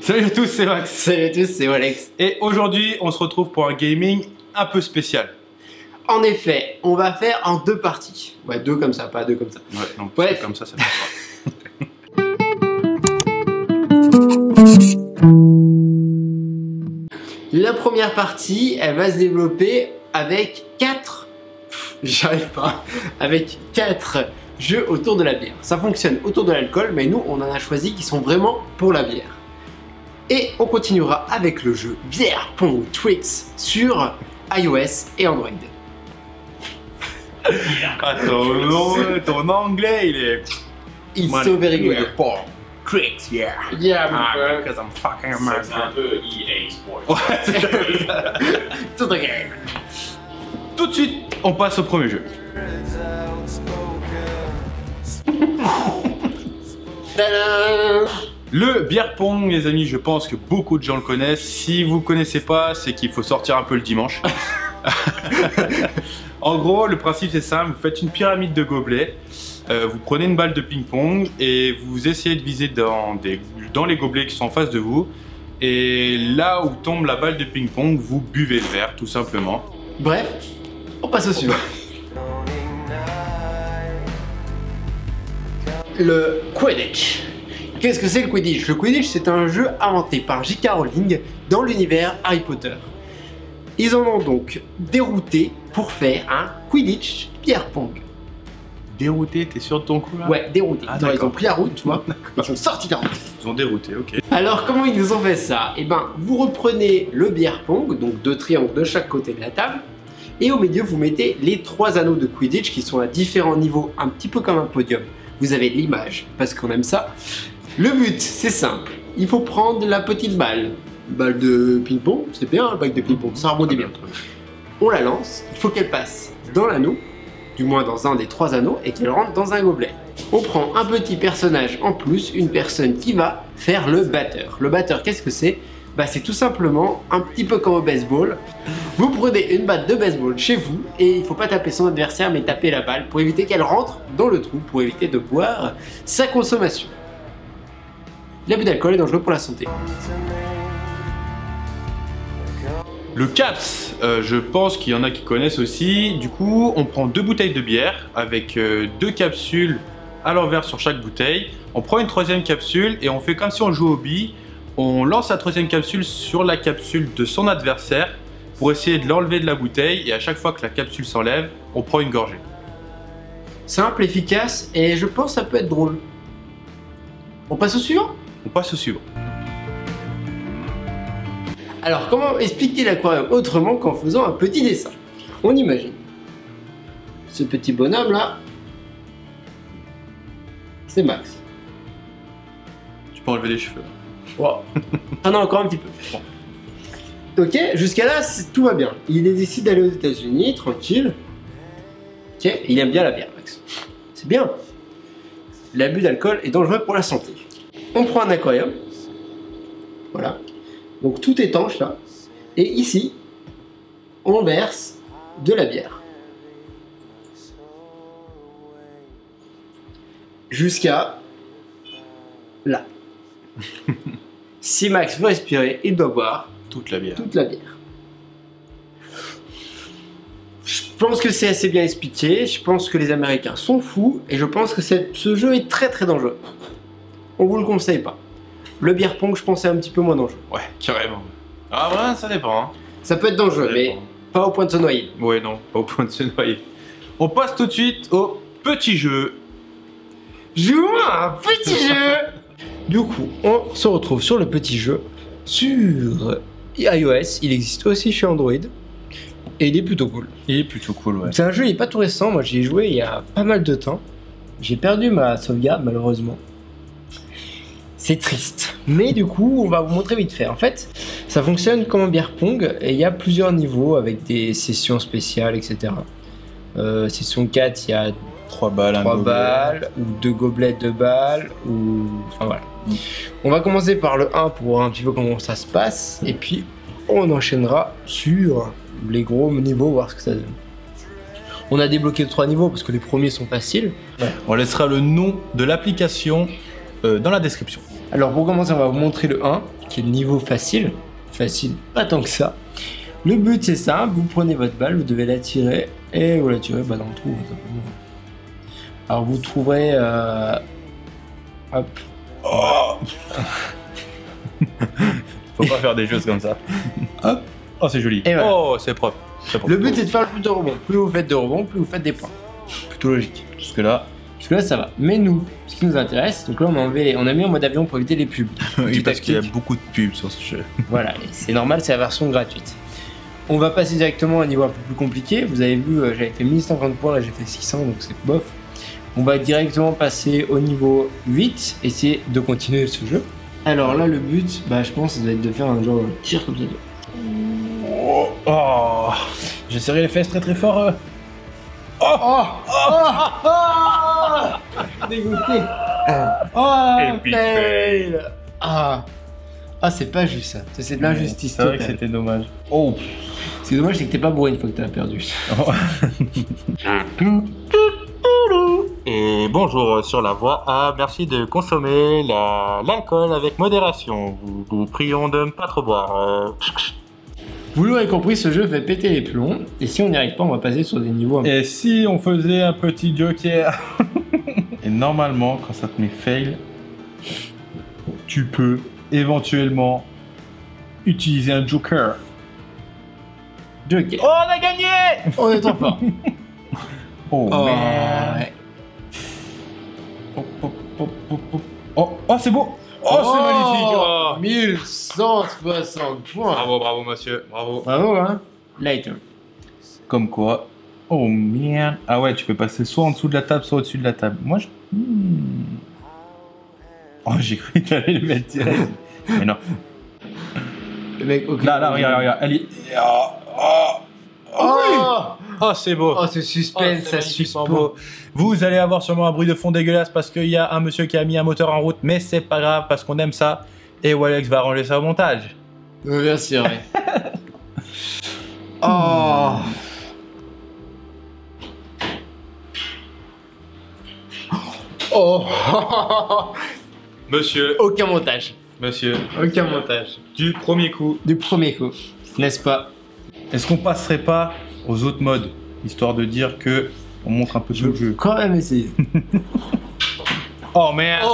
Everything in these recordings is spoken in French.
Salut à tous, c'est Max. Salut à tous, c'est Alex. Et aujourd'hui, on se retrouve pour un gaming un peu spécial. En effet, on va faire en deux parties. Ouais, deux comme ça, pas deux comme ça. Ouais, donc bref. comme ça fait pas. La première partie, elle va se développer avec 4... J'arrive pas. Avec 4 jeux autour de la bière. Ça fonctionne autour de l'alcool, mais nous, on en a choisi qui sont vraiment pour la bière. Et on continuera avec le jeu Bière Pong Tricks sur iOS et Android. Ton anglais, il est... It's so very good. Bière Pong Tricks, yeah. Yeah, because I'm fucking American. C'est un peu EA Sports. Tout the game. Tout de suite, on passe au premier jeu. Tadam! Le beer pong, les amis, je pense que beaucoup de gens le connaissent. Si vous ne connaissez pas, c'est qu'il faut sortir un peu le dimanche. En gros, le principe c'est simple, vous faites une pyramide de gobelets, vous prenez une balle de ping-pong et vous essayez de viser dans les gobelets qui sont en face de vous. Et là où tombe la balle de ping-pong, vous buvez le verre, tout simplement. Bref, on passe au suivant. Le Quidditch. Qu'est-ce que c'est le Quidditch? Le Quidditch, c'est un jeu inventé par J.K. Rowling dans l'univers Harry Potter. Ils en ont donc dérouté pour faire un Quidditch Bière Pong. Dérouté, t'es sûr de ton coup là? Ouais, dérouté. Ah, Ils ont pris la route, tu vois. Ils sont sortis de la route. Ils ont dérouté, ok. Alors, comment ils nous ont fait ça? Eh ben, vous reprenez le Bière Pong, donc 2 triangles de chaque côté de la table, et au milieu, vous mettez les 3 anneaux de Quidditch qui sont à différents niveaux, un petit peu comme un podium. Vous avez l'image, parce qu'on aime ça. Le but, c'est simple. Il faut prendre la petite balle. Balle de ping-pong, c'est bien, la balle de ping-pong, ça rebondit bien. On la lance, il faut qu'elle passe dans l'anneau, du moins dans un des 3 anneaux, et qu'elle rentre dans un gobelet. On prend un petit personnage en plus, une personne qui va faire le batteur. Le batteur, qu'est-ce que c'est? Bah, c'est tout simplement un petit peu comme au baseball. Vous prenez une batte de baseball chez vous et il faut pas taper son adversaire mais taper la balle pour éviter qu'elle rentre dans le trou, pour éviter de boire sa consommation. L'abus d'alcool est dangereux pour la santé. Le Caps, je pense qu'il y en a qui connaissent aussi. Du coup, on prend 2 bouteilles de bière avec 2 capsules à l'envers sur chaque bouteille. On prend une 3e capsule et on fait comme si on jouait aux billes. On lance la 3e capsule sur la capsule de son adversaire pour essayer de l'enlever de la bouteille. Et à chaque fois que la capsule s'enlève, on prend une gorgée. Simple, efficace et je pense que ça peut être drôle. On passe au suivant? On passe au suivant. Alors, comment expliquer l'aquarium autrement qu'en faisant un petit dessin? On imagine. Ce petit bonhomme là, c'est Max. Tu peux enlever les cheveux. Wow. Ah non, encore un petit peu. Bon. Ok, jusqu'à là, tout va bien. Il décide d'aller aux États-Unis, tranquille. Ok, il aime bien la bière, Max. C'est bien. L'abus d'alcool est dangereux pour la santé. On prend un aquarium. Voilà. Donc tout étanche là. Et ici, on verse de la bière. Jusqu'à là. Si Max veut respirer, il doit boire Toute la bière. toute la bière. Je pense que c'est assez bien expliqué, je pense que les Américains sont fous, et je pense que ce jeu est très très dangereux. On vous le conseille pas. Le beer pong, je pense, c'est un petit peu moins dangereux. Ouais, carrément. Ah ouais, ça dépend. Hein. Ça peut être dangereux, Ça mais dépend. pas au point de se noyer. Ouais, non, pas au point de se noyer. On passe tout de suite au petit jeu. Jouons à un petit jeu. Du coup, on se retrouve sur le petit jeu sur iOS. Il existe aussi chez Android. Et il est plutôt cool. Il est plutôt cool, ouais. C'est un jeu, il est pas tout récent. Moi, j'y ai joué il y a pas mal de temps. J'ai perdu ma sauvegarde, malheureusement. C'est triste. Mais du coup, on va vous montrer vite fait. En fait, ça fonctionne comme un beer pong. Et il y a plusieurs niveaux avec des sessions spéciales, etc. Session 4, il y a 3 balles, 3 balles, ou 2 gobelets, 2 balles, ou... Enfin voilà. On va commencer par le 1 pour voir un petit peu comment ça se passe, et puis on enchaînera sur les gros niveaux, voir ce que ça donne. On a débloqué 3 niveaux parce que les premiers sont faciles. Ouais. On laissera le nom de l'application dans la description. Alors pour commencer, on va vous montrer le 1. qui est le niveau facile. Facile, pas tant que ça. Le but c'est simple, vous prenez votre balle, vous devez la tirer et vous la tirez dans le trou. Simplement. Alors vous trouverez... Hop. Oh faut pas faire des choses comme ça. Hop. Oh c'est joli. Et voilà. Oh c'est propre. Le but c'est de faire le plus de rebonds. Plus vous faites de rebonds, plus vous faites des points. Plutôt logique. Jusque là. Jusque là ça va. Mais nous, ce qui nous intéresse, donc là on a mis en mode avion pour éviter les pubs. Oui, parce qu'il y a beaucoup de pubs sur ce jeu. Voilà, c'est normal, c'est la version gratuite. On va passer directement à un niveau un peu plus compliqué. Vous avez vu, j'avais fait 1050 points, là j'ai fait 600, donc c'est bof. On va directement passer au niveau 8, essayer de continuer ce jeu. Alors là, le but, je pense, ça va être de faire un genre tir comme ça. Oh, j'ai serré les fesses très très fort. Dégoûté. Epic fail. C'est pas juste ça. C'est de l'injustice. C'est vrai que c'était dommage. Oh. C'est dommage, c'est que t'es pas bourré une fois que t'as perdu. Et bonjour sur la voie. Merci de consommer l'alcool avec modération. Nous prions de ne pas trop boire. Vous l'aurez compris, ce jeu fait péter les plombs. Et si on n'y arrive pas, on va passer sur des niveaux. Et si on faisait un petit joker? Et normalement, quand ça te met fail, tu peux éventuellement utiliser un joker. Joker. Oh, on a gagné! On est trop fort. Oh, merde. Oh, c'est beau! Oh, c'est magnifique! Oh. 1160 points. Bravo, monsieur. Bravo. Bravo, hein? Later. Comme quoi. Oh, merde. Ah ouais, tu peux passer soit en dessous de la table, soit au-dessus de la table. Moi, je... Oh, j'ai cru que t'allais le mettre direct. Mais non. Le mec, ok. Là, regarde. Elle Oh, c'est beau. Oh, ce suspense, ça suspend. Beau. Vous allez avoir sûrement un bruit de fond dégueulasse parce qu'il y a un monsieur qui a mis un moteur en route, mais c'est pas grave parce qu'on aime ça. Et Walex va arranger ça au montage. Bien sûr, ouais. Oh. Oh. Monsieur. Aucun montage. Monsieur. Aucun montage. Du premier coup. Du premier coup. N'est-ce pas? Est-ce qu'on passerait pas aux autres modes, histoire de dire que on montre un peu tout le jeu? Quand même essayer. Oh merde.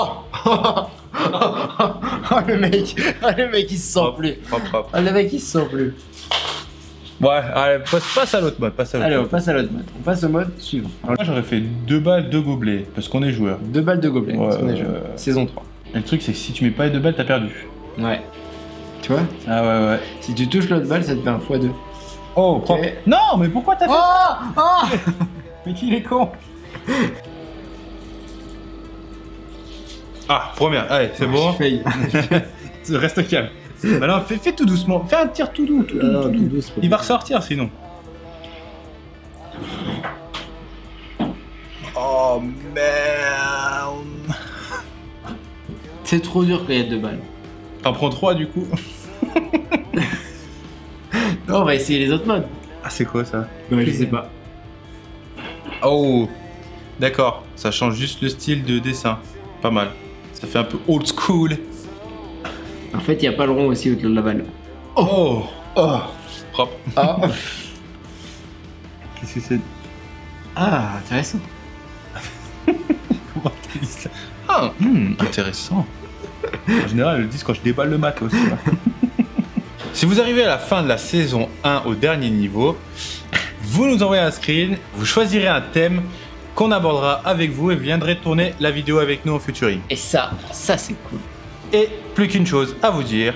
Le mec il se sent plus. Propre. Le mec il se sent plus. Ouais, allez, passe à l'autre mode. Allez, on passe à l'autre mode. On passe au mode suivant. Moi j'aurais fait 2 balles, 2 gobelets, parce qu'on est joueur. 2 balles de gobelets, parce qu'on est joueur. Saison 3. Et le truc c'est que si tu mets pas les 2 balles, t'as perdu. Ouais. Tu vois? Ah ouais. Si tu touches l'autre balle, ça te fait un x2. Oh, propre. Okay. Non, mais pourquoi t'as fait ça? Mais qui est con? Ah, première, allez, c'est bon. Reste calme. Maintenant, fais tout doucement. Fais un tir tout doux. Tout doux. Il va ressortir sinon. Oh merde. C'est trop dur quand il y a 2 balles. T'en prends 3 du coup. Non, on va essayer les autres modes. Ah, c'est quoi ça? Je sais pas. Oh, d'accord. Ça change juste le style de dessin. Pas mal. Ça fait un peu old school. En fait, il n'y a pas le rond aussi autour de la balle. Oh, propre. Qu'est-ce que c'est? Ah, intéressant. Comment t'as dit ça? Ah, intéressant. En général, ils le disent quand je déballe le mat aussi. Si vous arrivez à la fin de la saison 1 au dernier niveau, vous nous envoyez un screen, vous choisirez un thème qu'on abordera avec vous et viendrez tourner la vidéo avec nous en featuring. Et ça c'est cool. Et plus qu'une chose à vous dire.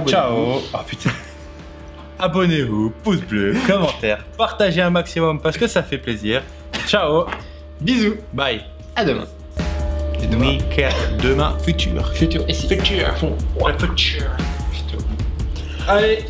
Ciao. Oh putain. Abonnez-vous, pouce bleu, commentaire, partagez un maximum parce que ça fait plaisir. Ciao. Bisous. Bye. À demain. Demain, futur. Futur. Et si. Futur. Futur. Allez.